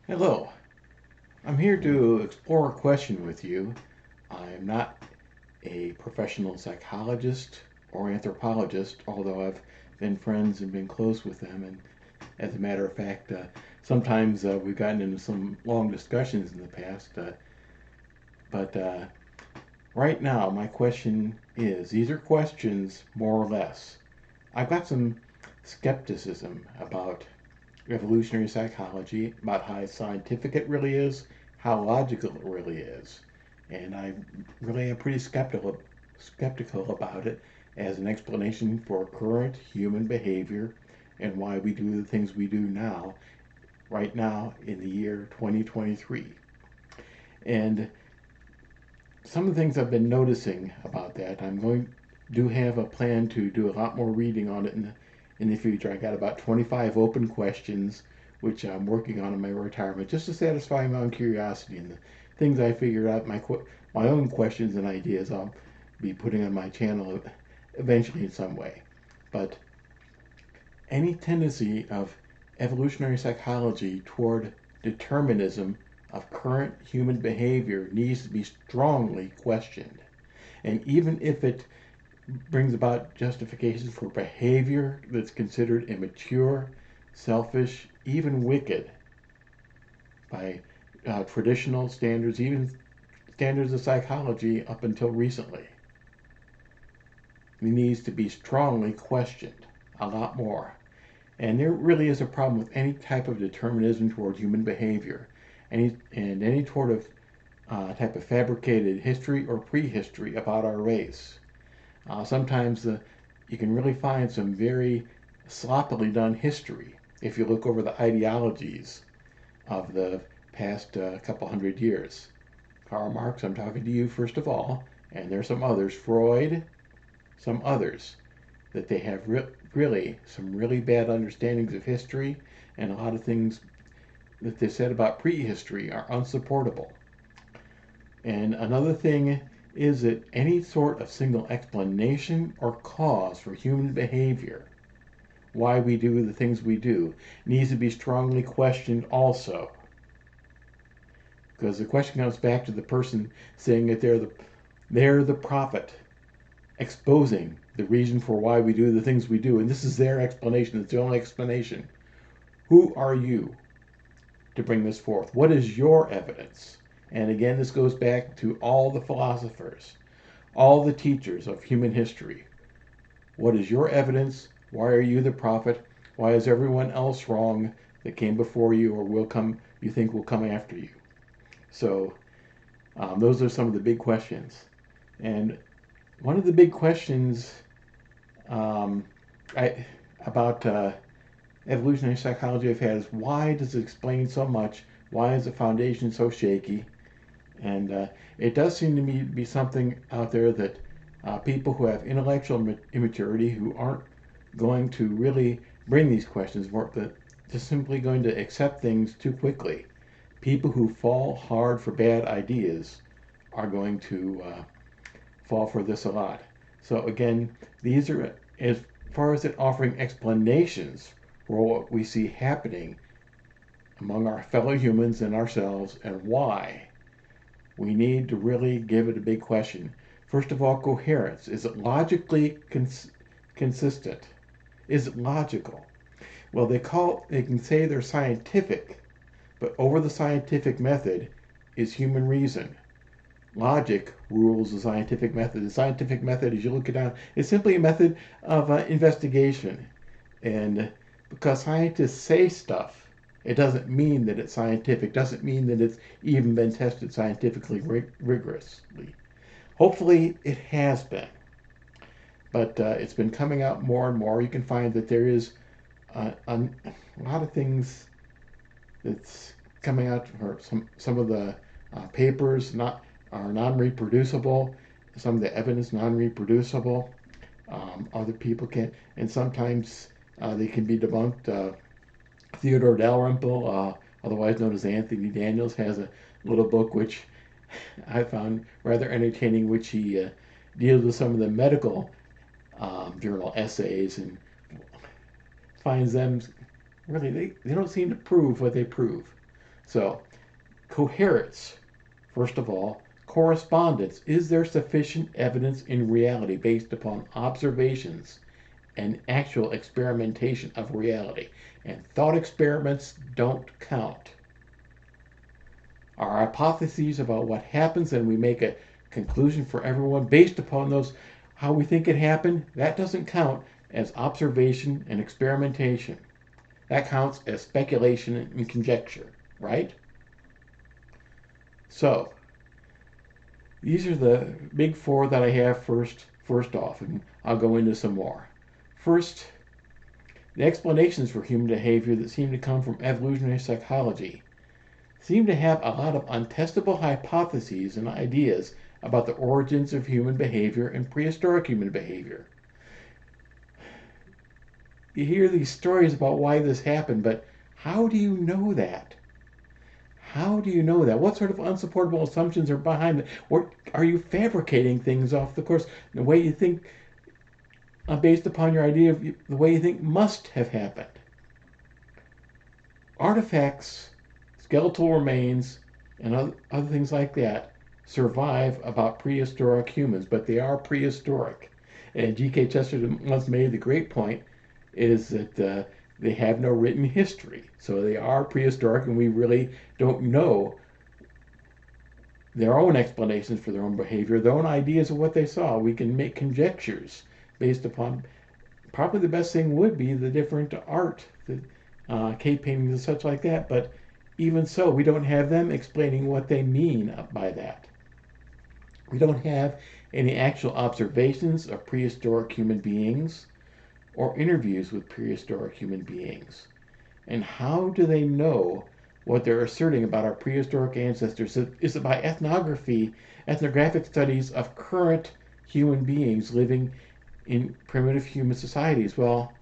Hello, I'm here to explore a question with you. I am not a professional psychologist or anthropologist, although I've been friends and been close with them. And as a matter of fact, sometimes we've gotten into some long discussions in the past. But right now, my question is these are questions more or less. I've got some skepticism about evolutionary psychology, about how scientific it really is, how logical it really is. And I really am pretty skeptical about it as an explanation for current human behavior and why we do the things we do now, right now in the year 2023. And some of the things I've been noticing about that, do have a plan to do a lot more reading on it in the future. I got about 25 open questions, which I'm working on in my retirement, just to satisfy my own curiosity and the things I figured out. My own questions and ideas I'll be putting on my channel eventually in some way. But any tendency of evolutionary psychology toward determinism of current human behavior needs to be strongly questioned. And even if it brings about justifications for behavior that's considered immature, selfish, even wicked by traditional standards, even standards of psychology up until recently, it needs to be strongly questioned a lot more. And there really is a problem with any type of determinism toward human behavior, any sort of type of fabricated history or prehistory about our race. Sometimes you can really find some very sloppily done history if you look over the ideologies of the past couple hundred years. Karl Marx, I'm talking to you first of all, and there's some others, Freud, some others, that they have really some really bad understandings of history, and a lot of things that they said about prehistory are unsupportable. And another thing is that any sort of single explanation or cause for human behavior, why we do the things we do, needs to be strongly questioned also. Because the question comes back to the person saying that they're the prophet, exposing the reason for why we do the things we do. And this is their explanation. It's the only explanation. Who are you to bring this forth? What is your evidence? And again, this goes back to all the philosophers, all the teachers of human history. What is your evidence? Why are you the prophet? Why is everyone else wrong that came before you or you think will come after you? So those are some of the big questions. And one of the big questions um, about evolutionary psychology I've had is why does it explain so much? Why is the foundation so shaky? And it does seem to me to be something out there that people who have intellectual immaturity, who aren't going to really bring these questions forth, but just simply going to accept things too quickly. People who fall hard for bad ideas are going to fall for this a lot. So again, these are, as far as it offering explanations for what we see happening among our fellow humans and ourselves and why, we need to really give it a big question. First of all, coherence. Is it logically consistent? Is it logical? Well, they can say they're scientific, but over the scientific method is human reason. Logic rules the scientific method. The scientific method, as you look it down, is simply a method of investigation. And because scientists say stuff, it doesn't mean that it's scientific, doesn't mean that it's even been tested scientifically rigorously. Hopefully it has been, but it's been coming out more and more. You can find that there is a lot of things that's coming out, or some of the papers are non-reproducible, some of the evidence non-reproducible. Other people can, and sometimes they can be debunked. Theodore Dalrymple, otherwise known as Anthony Daniels, has a little book which I found rather entertaining, which he deals with some of the medical journal essays and finds them really, they don't seem to prove what they prove. So, coherence, first of all, correspondence. Is there sufficient evidence in reality based upon observations and actual experimentation of reality? And thought experiments don't count. Our hypotheses about what happens and we make a conclusion for everyone based upon those how we think it happened, that doesn't count as observation and experimentation. That counts as speculation and conjecture, right? So, these are the big four that I have first off, and I'll go into some more. First, the explanations for human behavior that seem to come from evolutionary psychology seem to have a lot of untestable hypotheses and ideas about the origins of human behavior and prehistoric human behavior. You hear these stories about why this happened, but how do you know that? How do you know that? What sort of unsupportable assumptions are behind it? Or are you fabricating things off the course, the way you think, based upon your idea of the way you think must have happened? Artifacts, skeletal remains, and other things like that survive about prehistoric humans, but they are prehistoric. And G.K. Chesterton once made the great point is that they have no written history. So they are prehistoric, and we really don't know their own explanations for their own behavior, their own ideas of what they saw. We can make conjectures based upon, probably the best thing would be the different art, the cave paintings and such like that, but even so, we don't have them explaining what they mean by that. We don't have any actual observations of prehistoric human beings or interviews with prehistoric human beings. And how do they know what they're asserting about our prehistoric ancestors? Is it by ethnographic studies of current human beings living in primitive human societies? Well,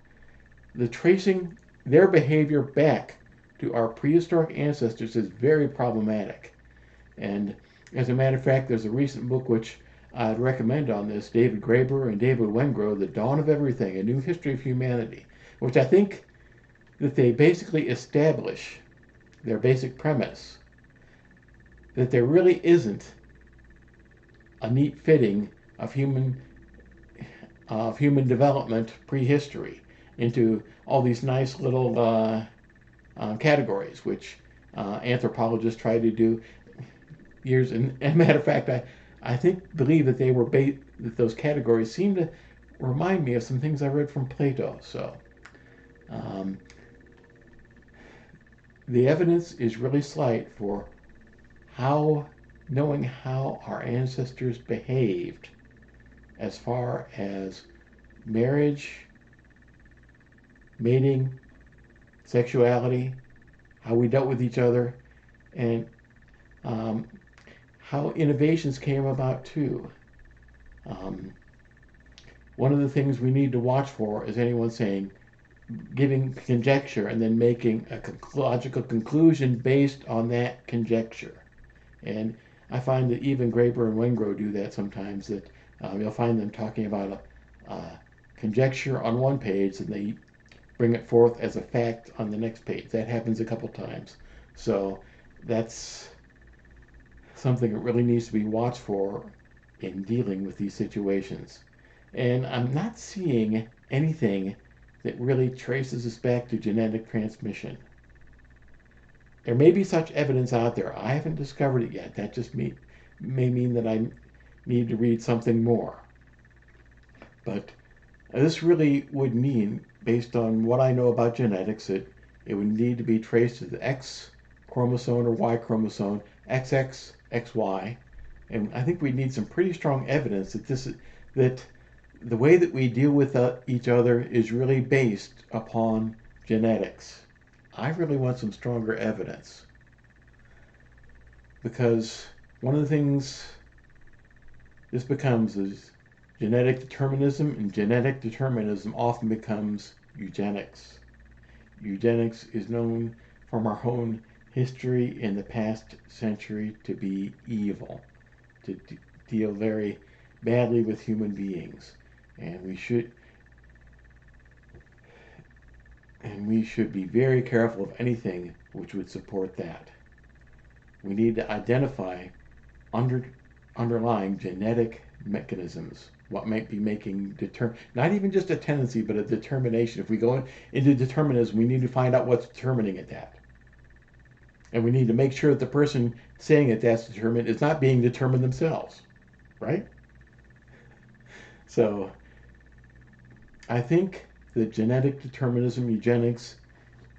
the tracing their behavior back to our prehistoric ancestors is very problematic. And as a matter of fact, there's a recent book which I'd recommend on this, David Graeber and David Wengrow, The Dawn of Everything, A New History of Humanity, which I think that they basically establish their basic premise that there really isn't a neat fitting of human development prehistory into all these nice little categories, which anthropologists try to do years. And as a matter of fact, I believe that that those categories seem to remind me of some things I read from Plato. So the evidence is really slight for knowing how our ancestors behaved as far as marriage, mating, sexuality, how we dealt with each other, and how innovations came about too. One of the things we need to watch for is anyone saying, giving conjecture and then making a logical conclusion based on that conjecture. And I find that even Graeber and Wengrow do that sometimes, that you'll find them talking about a conjecture on one page and they bring it forth as a fact on the next page. That happens a couple times. So that's something that really needs to be watched for in dealing with these situations. And I'm not seeing anything that really traces us back to genetic transmission. There may be such evidence out there. I haven't discovered it yet. That just may mean that I need to read something more. But this really would mean, based on what I know about genetics, that it would need to be traced to the X chromosome or Y chromosome, XX, XY. And I think we need some pretty strong evidence that the way that we deal with each other is really based upon genetics. I really want some stronger evidence, because one of the things this becomes is genetic determinism, and genetic determinism often becomes eugenics. Eugenics is known from our own history in the past century to be evil, to deal very badly with human beings, and we should be very careful of anything which would support that. We need to identify under, underlying genetic mechanisms. What might be making not even just a tendency, but a determination. If we go into determinism, we need to find out what's determining it that. And we need to make sure that the person saying it that's determined is not being determined themselves, right? So I think that genetic determinism, eugenics,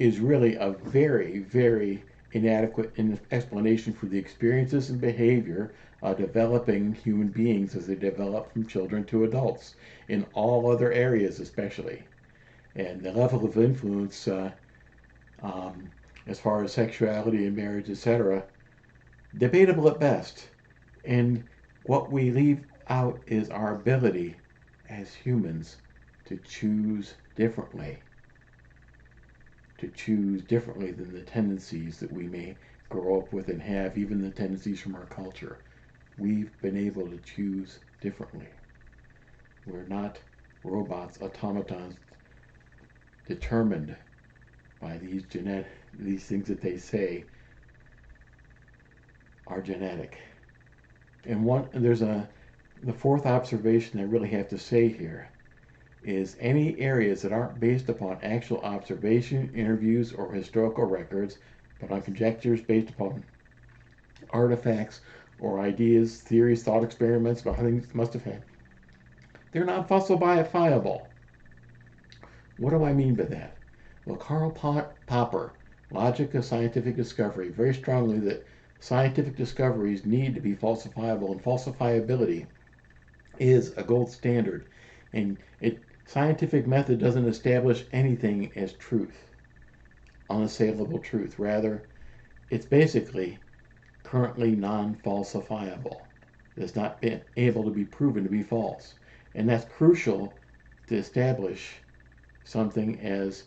is really a very, very inadequate explanation for the experiences and behavior of developing human beings as they develop from children to adults, in all other areas especially. And the level of influence, um, as far as sexuality and marriage, etc., debatable at best. And what we leave out is our ability as humans to choose differently, than the tendencies that we may grow up with and have, even the tendencies from our culture. We've been able to choose differently. We're not robots, automatons, determined by these things that they say are genetic. And the fourth observation I really have to say here is any areas that aren't based upon actual observation, interviews, or historical records, but on conjectures based upon artifacts or ideas, theories, thought experiments about how things must have happened, they're not falsifiable. What do I mean by that? Well, Karl Popper, Logic of Scientific Discovery, very strongly that scientific discoveries need to be falsifiable, and falsifiability is a gold standard. And scientific method doesn't establish anything as truth, unassailable truth. Rather, it's basically currently non-falsifiable. It's not been able to be proven to be false. And that's crucial to establish something as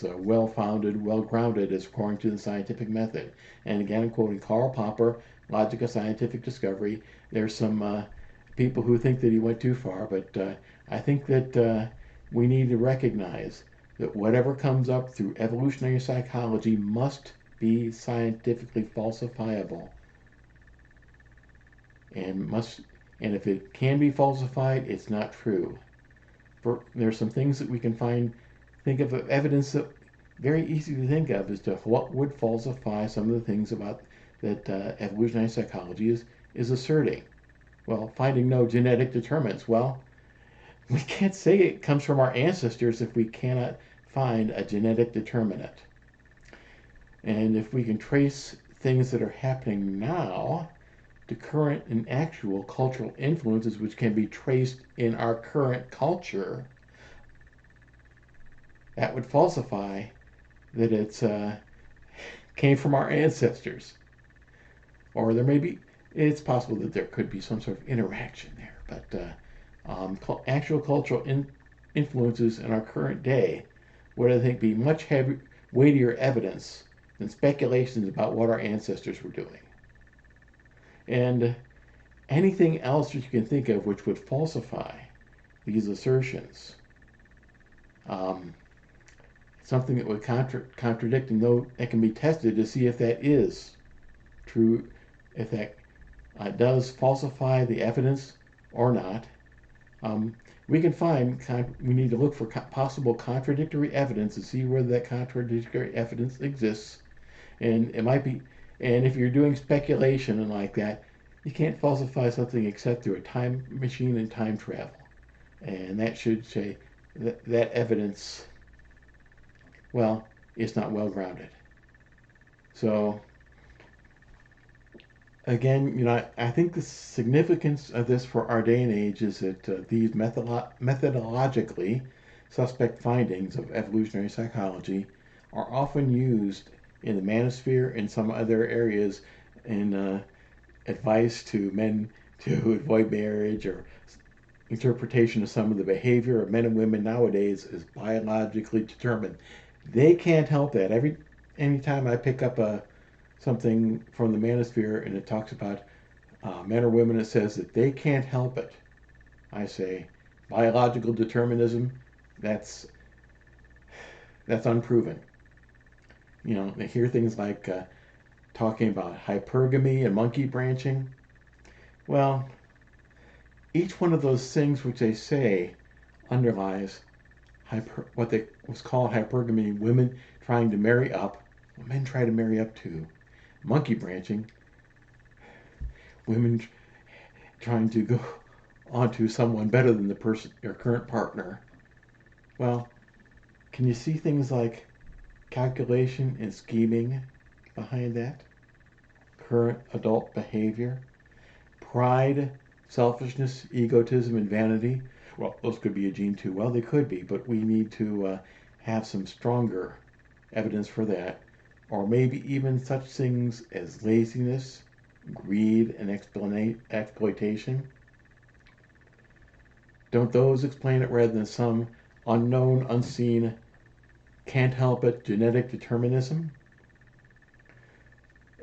well-founded, well-grounded as according to the scientific method. And again, I'm quoting Karl Popper, Logic of Scientific Discovery. There's some people who think that he went too far, but I think that we need to recognize that whatever comes up through evolutionary psychology must be scientifically falsifiable, and if it can be falsified, it's not true. There's some things that we can think of evidence that very easy to think of as to what would falsify some of the things about that evolutionary psychology is asserting. Well, finding no genetic determinants. Well, we can't say it comes from our ancestors if we cannot find a genetic determinant. And if we can trace things that are happening now to current and actual cultural influences which can be traced in our current culture, that would falsify that it's came from our ancestors. Or it's possible that there could be some sort of interaction there, but actual cultural influences in our current day would, I think, be much weightier evidence than speculations about what our ancestors were doing. And anything else that you can think of which would falsify these assertions, something that would contradict, and though that can be tested to see if that is true, if that does falsify the evidence or not. We need to look for possible contradictory evidence to see whether that contradictory evidence exists. And it might be, and if you're doing speculation and like that, you can't falsify something except through a time machine and time travel. And that should say that evidence, well, it's not well grounded. So again, I think the significance of this for our day and age is that these methodologically suspect findings of evolutionary psychology are often used in the manosphere and some other areas in advice to men to avoid marriage, or interpretation of some of the behavior of men and women nowadays is biologically determined. They can't help that. Anytime I pick up something from the manosphere and it talks about men or women, it says that they can't help it. I say biological determinism, that's unproven. They hear things like talking about hypergamy and monkey branching. Well, each one of those things which they say underlies what they was called hypergamy, women trying to marry up. Well, men try to marry up too. Monkey branching, women trying to go onto someone better than the person, your current partner. Well, can you see things like calculation and scheming behind that? Current adult behavior, pride, selfishness, egotism, and vanity. Well, those could be a gene too. Well, they could be, but we need to have some stronger evidence for that. Or maybe even such things as laziness, greed, and exploitation. Don't those explain it rather than some unknown, unseen, can't help it genetic determinism?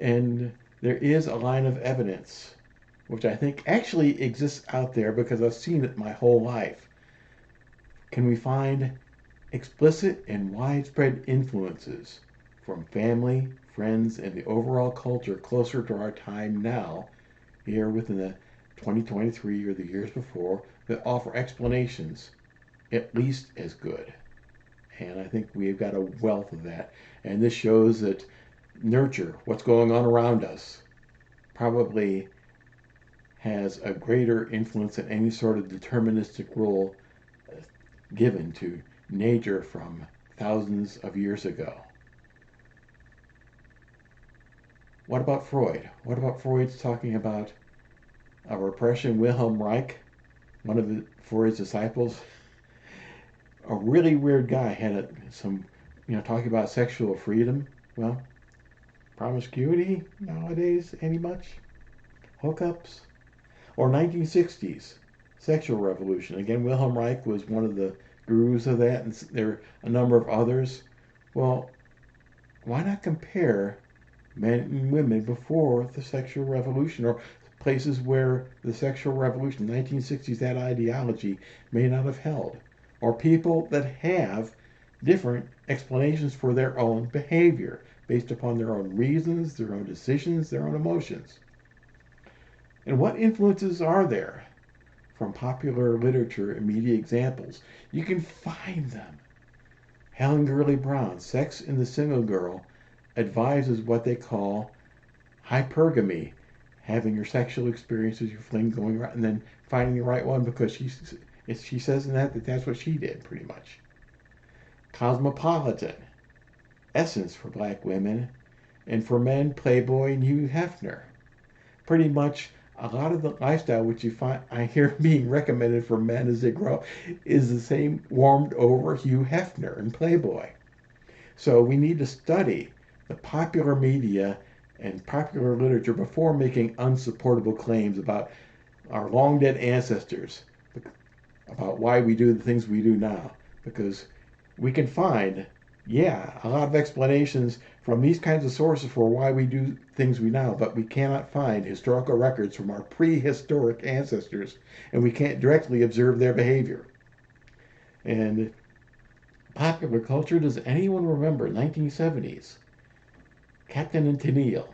And there is a line of evidence which I think actually exists out there because I've seen it my whole life. Can we find explicit and widespread influences from family, friends, and the overall culture closer to our time now, here within the 2023 or the years before, that offer explanations at least as good? And I think we've got a wealth of that. And this shows that nurture, what's going on around us, probably has a greater influence than any sort of deterministic rule given to nature from thousands of years ago. What about Freud? What about Freud's talking about repression? Wilhelm Reich, one of Freud's disciples, a really weird guy, had some, talking about sexual freedom. Well, promiscuity nowadays, any much? Hookups? Or 1960s, sexual revolution. Again, Wilhelm Reich was one of the gurus of that, and there are a number of others. Well, why not compare men and women before the sexual revolution, or places where the sexual revolution, 1960s, that ideology may not have held, or people that have different explanations for their own behavior based upon their own reasons, their own decisions, their own emotions. And what influences are there from popular literature and media examples? You can find them. Helen Gurley Brown, Sex in the Single Girl, advises what they call hypergamy, having your sexual experiences, your fling going right, and then finding the right one because she says in that that's what she did pretty much. Cosmopolitan, Essence for black women, and for men, Playboy and Hugh Hefner. Pretty much a lot of the lifestyle which you find I hear being recommended for men as they grow is the same warmed over Hugh Hefner and Playboy. So we need to study the popular media and popular literature before making unsupportable claims about our long dead ancestors, about why we do the things we do now. Because we can find, a lot of explanations from these kinds of sources for why we do things we now, but we cannot find historical records from our prehistoric ancestors, and we can't directly observe their behavior. And popular culture, does anyone remember 1970s? Captain and Tennille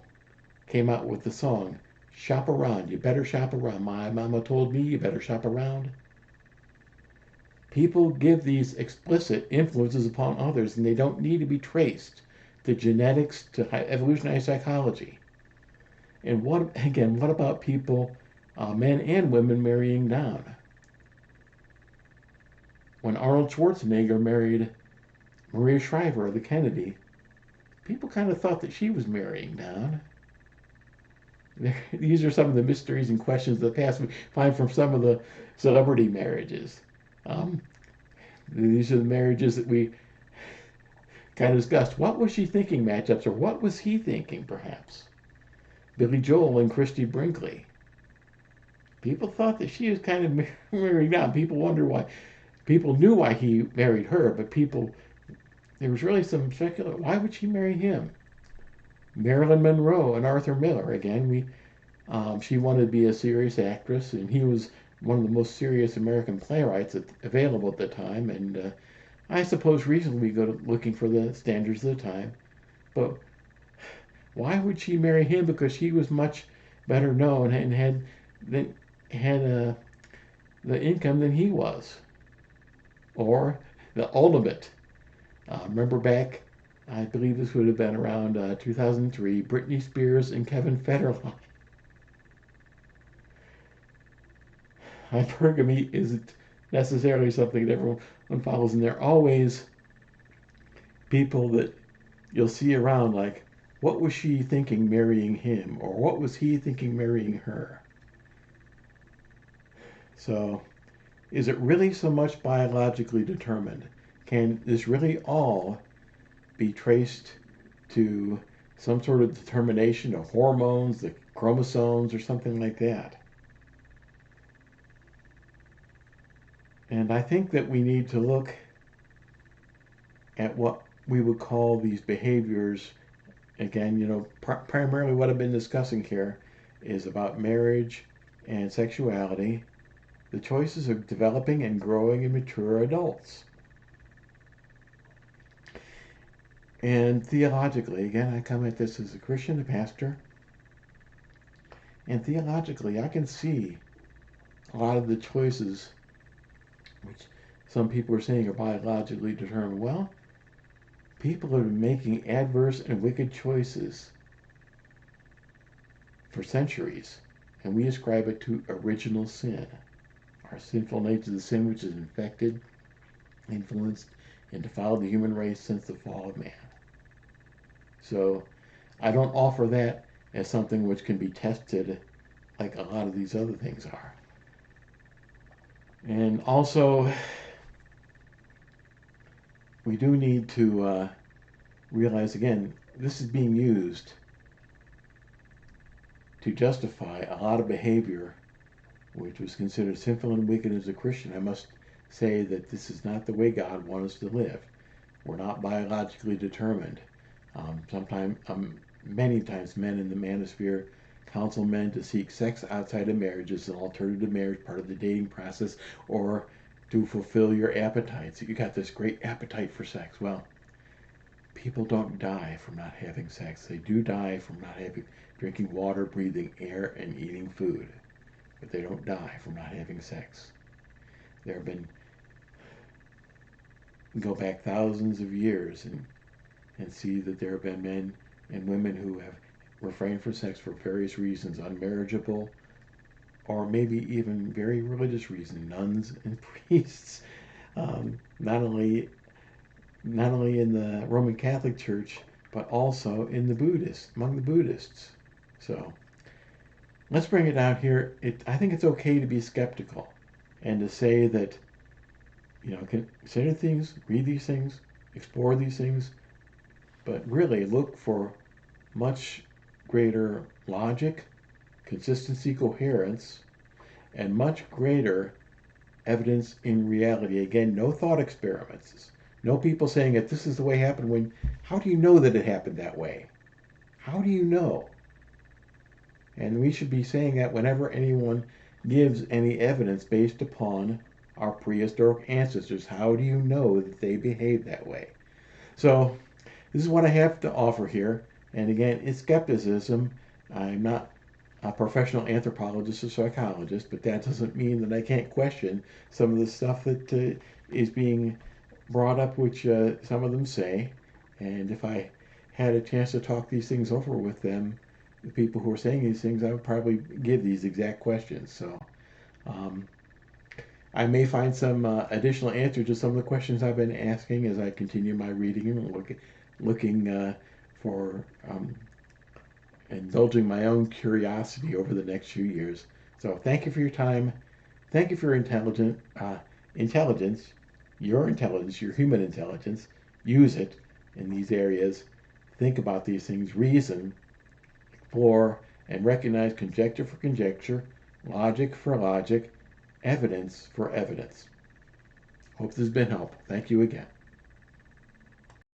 came out with the song, Shop Around, you better shop around. My mama told me you better shop around. People give these explicit influences upon others, and they don't need to be traced to genetics, to evolutionary psychology. And what about people, men and women, marrying down? When Arnold Schwarzenegger married Maria Shriver of the Kennedy, people kind of thought that she was marrying down. These are some of the mysteries and questions of the past we find from some of the celebrity marriages. These are the marriages that we kind of discussed. What was she thinking matchups, or what was he thinking perhaps? Billy Joel and Christy Brinkley. People thought that she was kind of married down. People wonder why. People knew why he married her, but there was really some speculation. Why would she marry him? Marilyn Monroe and Arthur Miller. Again, she wanted to be a serious actress, and he was one of the most serious American playwrights available at the time. And I suppose recently we go looking for the standards of the time. But Why would she marry him? Because he was much better known and had the income than he was. Or the ultimate. Remember back, I believe this would have been around 2003, Britney Spears and Kevin Federline. Hypergamy isn't necessarily something that everyone follows, and there are always people that you'll see around like, what was she thinking marrying him? Or what was he thinking marrying her? So, is it really so much biologically determined? Can this really all be traced to some sort of determination of hormones, the chromosomes, or something like that? And I think that we need to look at what we would call these behaviors. Again, primarily what I've been discussing here is about marriage and sexuality, the choices of developing and growing and mature adults. And theologically, again, I come at this as a Christian, a pastor, and theologically, I can see a lot of the choices which some people are saying are biologically determined. Well, people have been making adverse and wicked choices for centuries, and we ascribe it to original sin. Our sinful nature, the sin which has infected, influenced, and defiled the human race since the fall of man. So I don't offer that as something which can be tested like a lot of these other things are. And also, we do need to realize again, this is being used to justify a lot of behavior which was considered sinful and wicked as a Christian. I must say that this is not the way God wants us to live. We're not biologically determined. Many times, men in the manosphere counsel men to seek sex outside of marriage as an alternative to marriage, part of the dating process, or to fulfill your appetites. You got this great appetite for sex. Well, people don't die from not having sex. They do die from not drinking water, breathing air, and eating food. But they don't die from not having sex. There have been, go back thousands of years and see that there have been men and women who have refrained from sex for various reasons, unmarriageable, or maybe even very religious reasons, nuns and priests. Not only in the Roman Catholic Church, but also in among the Buddhists. So let's bring it out here. I think it's okay to be skeptical and to say that, consider things, read these things, explore these things, but really look for much greater logic, consistency, coherence, and much greater evidence in reality. Again, no thought experiments. No people saying that this is the way it happened when, how do you know that it happened that way? How do you know? And we should be saying that whenever anyone gives any evidence based upon our prehistoric ancestors. How do you know that they behave that way? So this is what I have to offer here. And again, it's skepticism. I'm not a professional anthropologist or psychologist, but that doesn't mean that I can't question some of the stuff that is being brought up, which some of them say. And if I had a chance to talk these things over with them, the people who are saying these things, I would probably give these exact questions. So I may find some additional answers to some of the questions I've been asking as I continue my reading and looking for indulging my own curiosity over the next few years. So thank you for your time. Thank you for your intelligence, your human intelligence. Use it in these areas. Think about these things, reason, explore, and recognize conjecture for conjecture, logic for logic, evidence for evidence. Hope this has been helpful. Thank you again.